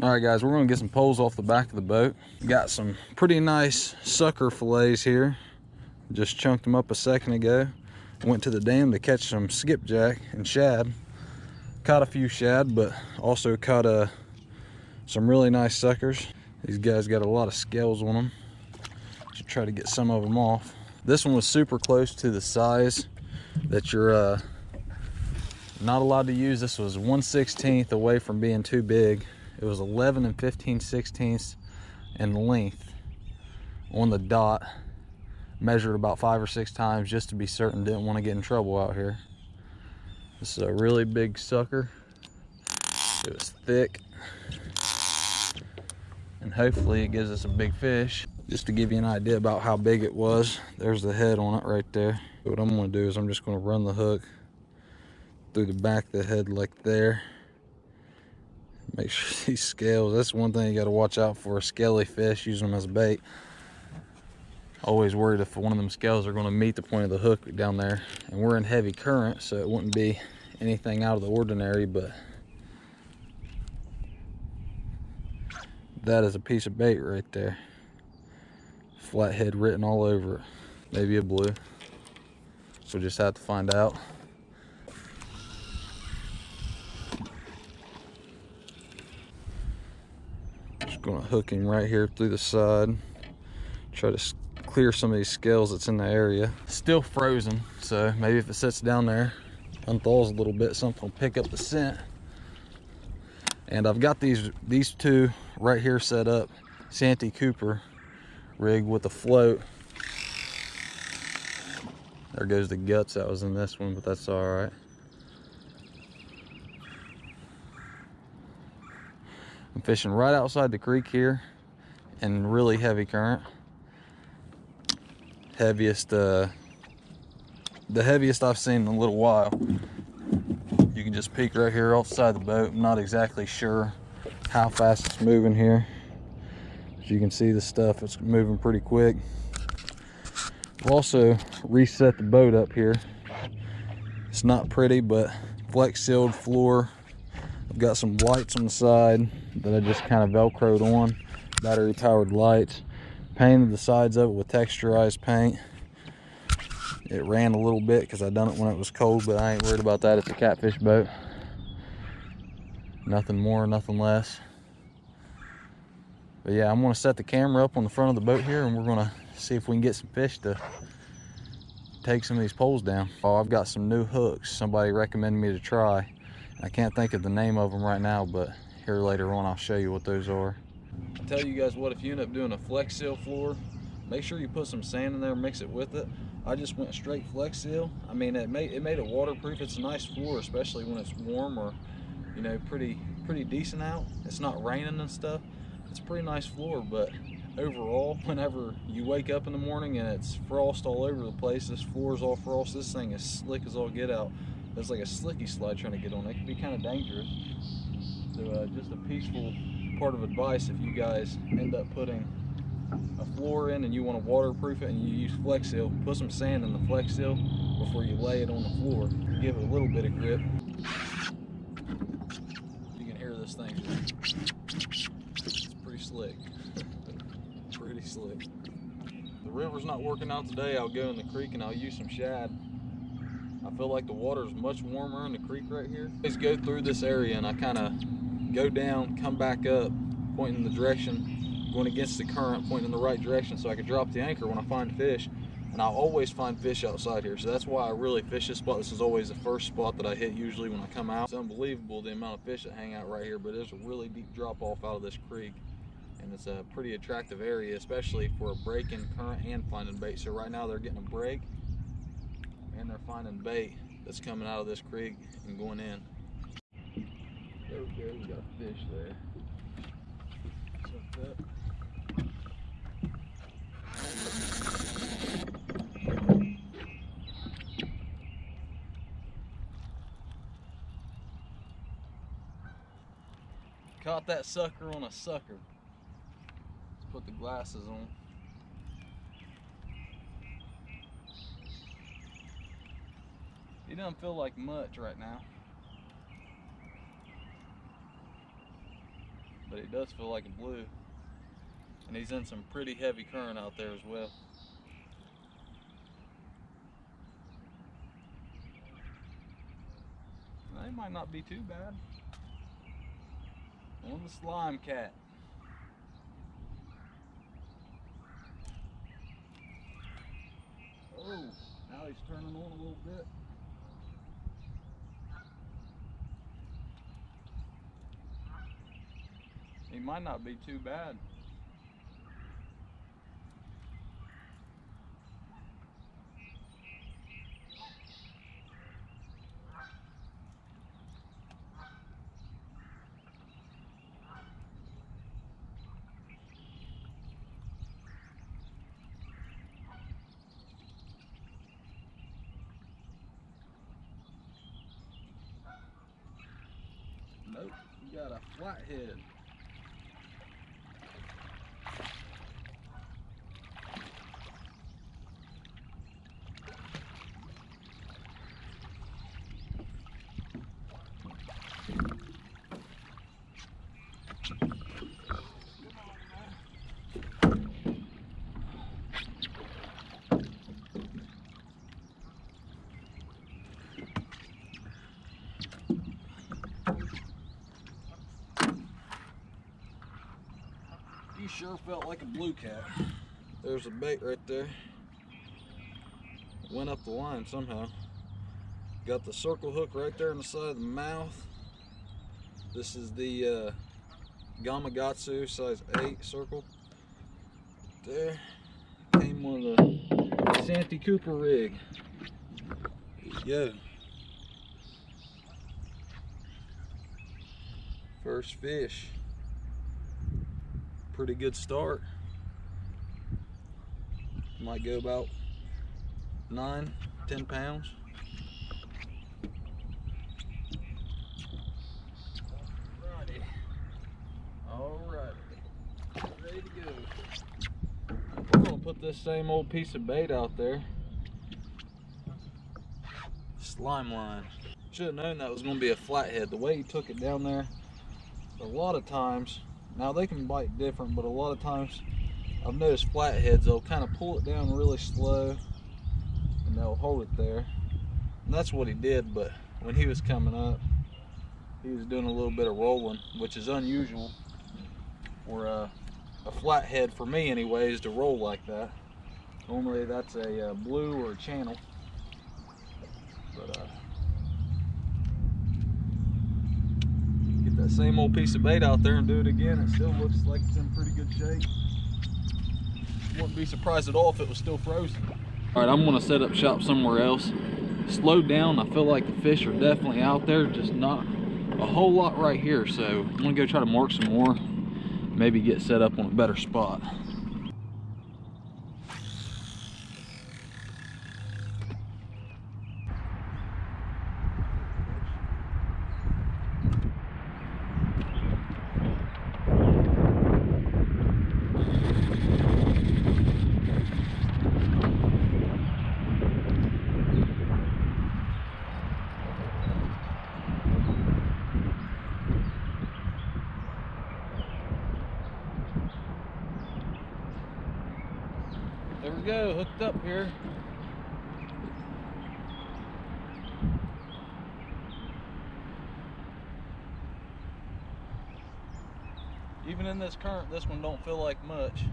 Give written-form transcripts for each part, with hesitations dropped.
All right, guys, we're gonna get some poles off the back of the boat. Got some pretty nice sucker fillets here. Just chunked them up a second ago. Went to the dam to catch some skipjack and shad. Caught a few shad, but also caught some really nice suckers. These guys got a lot of scales on them. Should try to get some of them off. This one was super close to the size that you're not allowed to use. This was 1/16 away from being too big. It was 11 and 15/16 in length on the dot. Measured about 5 or 6 times just to be certain. Didn't want to get in trouble out here. This is a really big sucker. It was thick. And hopefully it gives us a big fish. Just to give you an idea about how big it was, there's the head on it right there. What I'm going to do is I'm just going to run the hook through the back of the head like there. Make sure these scales, that's one thing you got to watch out for, scaly fish, using them as bait. Always worried if one of them scales are going to meet the point of the hook down there. And we're in heavy current, so it wouldn't be anything out of the ordinary, but that is a piece of bait right there. Flathead written all over it. Maybe a blue. We'll just have to find out. Going to hook him right here through the side. Try to clear some of these scales that's in the area. Still frozen, so maybe if it sits down there, unthaws a little bit, something will pick up the scent. And I've got these two right here set up. Santee Cooper rig with a float. There goes the guts that was in this one, but that's all right. I'm fishing right outside the creek here in really heavy current. The heaviest I've seen in a little while. You can just peek right here off the side of the boat. I'm not exactly sure how fast it's moving here. As you can see, the stuff, it's moving pretty quick. I've also reset the boat up here. It's not pretty, but flex sealed floor. I've got some lights on the side that I just kind of velcroed on, battery powered lights. Painted the sides of it with texturized paint. It ran a little bit because I done it when it was cold, but I ain't worried about that. It's a catfish boat. Nothing more, nothing less. But yeah, I'm gonna set the camera up on the front of the boat here, and we're gonna see if we can get some fish to take some of these poles down. Oh, I've got some new hooks somebody recommended me to try. I can't think of the name of them right now, but here later on I'll show you what those are. I'll tell you guys what, if you end up doing a flex seal floor, make sure you put some sand in there, mix it with it. I just went straight flex seal. I mean, it made it waterproof. It's a nice floor, especially when it's warm or, you know, pretty decent out. It's not raining and stuff. It's a pretty nice floor, but overall, whenever you wake up in the morning and it's frost all over the place, this floor is all frost. This thing is slick as all get out. It's like a slicky slide trying to get on it. It can be kind of dangerous. So just a peaceful part of advice, if you guys end up putting a floor in and you want to waterproof it and you use flex seal, put some sand in the flex seal before you lay it on the floor. Give it a little bit of grip. You can hear this thing. It's pretty slick. Pretty slick. The river's not working out today. I'll go in the creek and I'll use some shad. I feel like the water is much warmer in the creek right here. I just go through this area and I kind of go down, come back up, pointing in the direction, going against the current, pointing in the right direction so I can drop the anchor when I find fish. And I always find fish outside here, so that's why I really fish this spot. This is always the first spot that I hit usually when I come out. It's unbelievable the amount of fish that hang out right here, but there's a really deep drop off out of this creek. And it's a pretty attractive area, especially for a break in current and finding bait. So right now they're getting a break and they're finding bait that's coming out of this creek and going in. There we go, we got a fish there. What's up? Caught that sucker on a sucker. Let's put the glasses on. He doesn't feel like much right now. but he does feel like a blue. And he's in some pretty heavy current out there as well. They might not be too bad. On the slime cat. Oh, now he's turning on a little bit. He might not be too bad. Nope, we got a flathead. He sure felt like a blue cat. There's a bait right there. Went up the line somehow. Got the circle hook right there on the side of the mouth. This is the Gamakatsu size 8 circle. There. Came with a Santee Cooper rig. There you go. First fish. Pretty good start. Might go about 9-10 pounds. Alrighty, ready to go. We're gonna put this same old piece of bait out there. Slime line. Should have known that was gonna be a flathead. The way he took it down there, a lot of times, now they can bite different, but a lot of times I've noticed flatheads, they'll kind of pull it down really slow and they'll hold it there. And that's what he did, but when he was coming up, he was doing a little bit of rolling, which is unusual for a flathead, for me anyways, to roll like that. Normally that's a blue or a channel. But get that same old piece of bait out there and do it again. It still looks like it's in pretty good shape. Wouldn't be surprised at all if it was still frozen. All right, I'm gonna set up shop somewhere else. Slow down. I feel like the fish are definitely out there, just not a whole lot right here. So I'm gonna go try to mark some more, maybe get set up on a better spot. There we go, hooked up here. Even in this current, this one don't feel like much.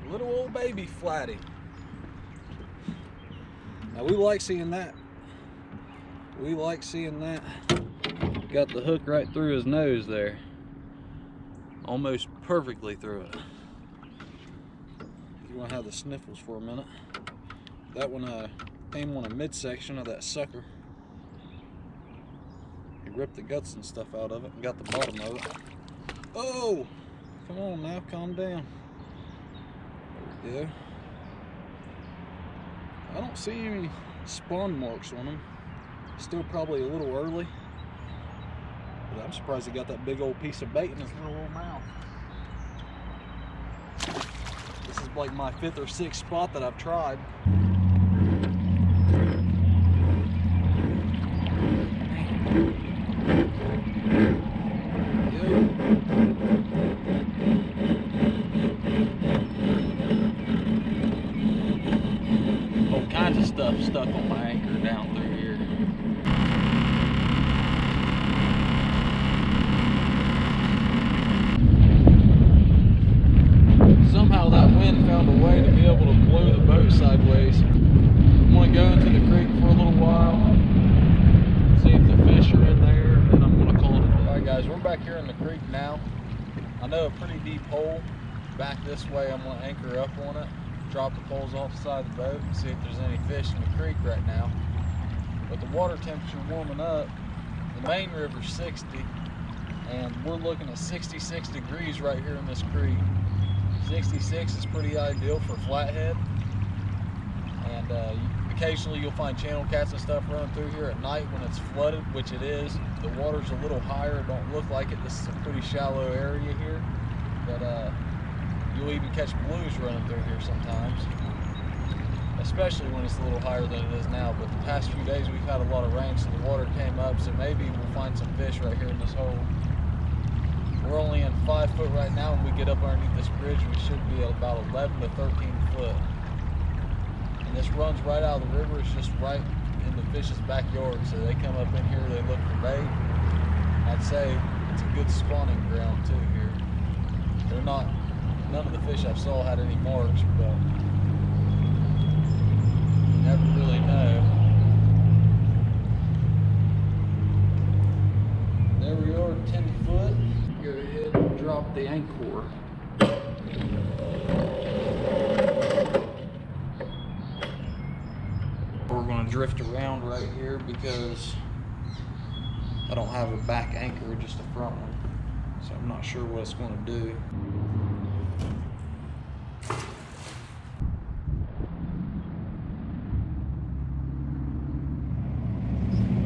Little old baby flatty. Now we like seeing that. We like seeing that. Got the hook right through his nose there. Almost perfectly through it. You want to have the sniffles for a minute. That one aim on a midsection of that sucker. He ripped the guts and stuff out of it and got the bottom of it. Oh! Come on now, calm down. There we go. I don't see any spawn marks on him. Still probably a little early. But I'm surprised he got that big old piece of bait in his little old mouth. This is like my 5th or 6th spot that I've tried. All kinds of stuff stuck on my anchor down through here. Somehow that wind found a way to be able to blow the boat sideways. I'm going to go into the creek for a little while, see if the fish are in there, and then I'm going to call it a day. Alright guys, we're back here in the creek now. I know a pretty deep hole. Back this way, I'm going to anchor up on it, drop the poles off the side of the boat, and see if there's any fish in the creek right now. With the water temperature warming up, the main river's 60, and we're looking at 66 degrees right here in this creek. 66 is pretty ideal for flathead, and occasionally you'll find channel cats and stuff running through here at night when it's flooded, which it is. The water's a little higher, it don't look like it. This is a pretty shallow area here, but you'll even catch blues running through here sometimes, especially when it's a little higher than it is now. But the past few days we've had a lot of rain, so the water came up, so maybe we'll find some fish right here in this hole. We're only in 5 foot right now. When we get up underneath this bridge, we should be at about 11 to 13 foot. And this runs right out of the river. It's just right in the fish's backyard. So they come up in here, they look for bait. I'd say it's a good spawning ground too here. They're not, none of the fish I saw had any marks, but you never really know. There we are, 10 foot. Go ahead and drop the anchor. We're going to drift around right here because I don't have a back anchor, just a front one. So I'm not sure what it's going to do.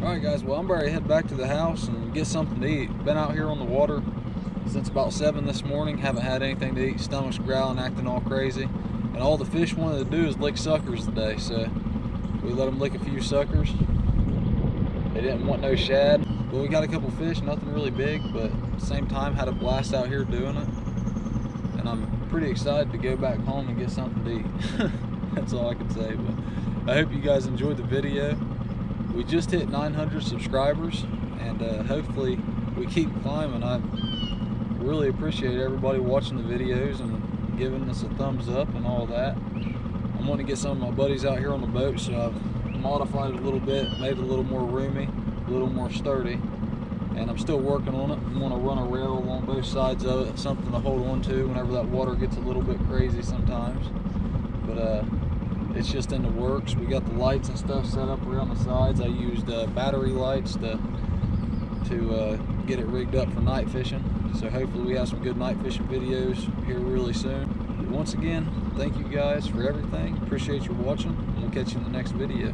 Alright guys, well I'm ready to head back to the house and get something to eat. Been out here on the water since about 7 this morning, haven't had anything to eat, stomach's growling, acting all crazy. And all the fish wanted to do is lick suckers today, so we let them lick a few suckers. They didn't want no shad. Well, we got a couple fish, nothing really big, but at the same time had a blast out here doing it. And I'm pretty excited to go back home and get something to eat. That's all I can say, but I hope you guys enjoyed the video. We just hit 900 subscribers, and hopefully we keep climbing. I really appreciate everybody watching the videos and giving us a thumbs up and all that. I'm going to get some of my buddies out here on the boat, so I've modified it a little bit, made it a little more roomy, a little more sturdy, and I'm still working on it. I'm going to run a rail along both sides of it, something to hold on to whenever that water gets a little bit crazy sometimes. But it's just in the works. We got the lights and stuff set up around the sides. I used battery lights to get it rigged up for night fishing. So hopefully we have some good night fishing videos here really soon. But once again, thank you guys for everything. Appreciate you watching, and we'll catch you in the next video.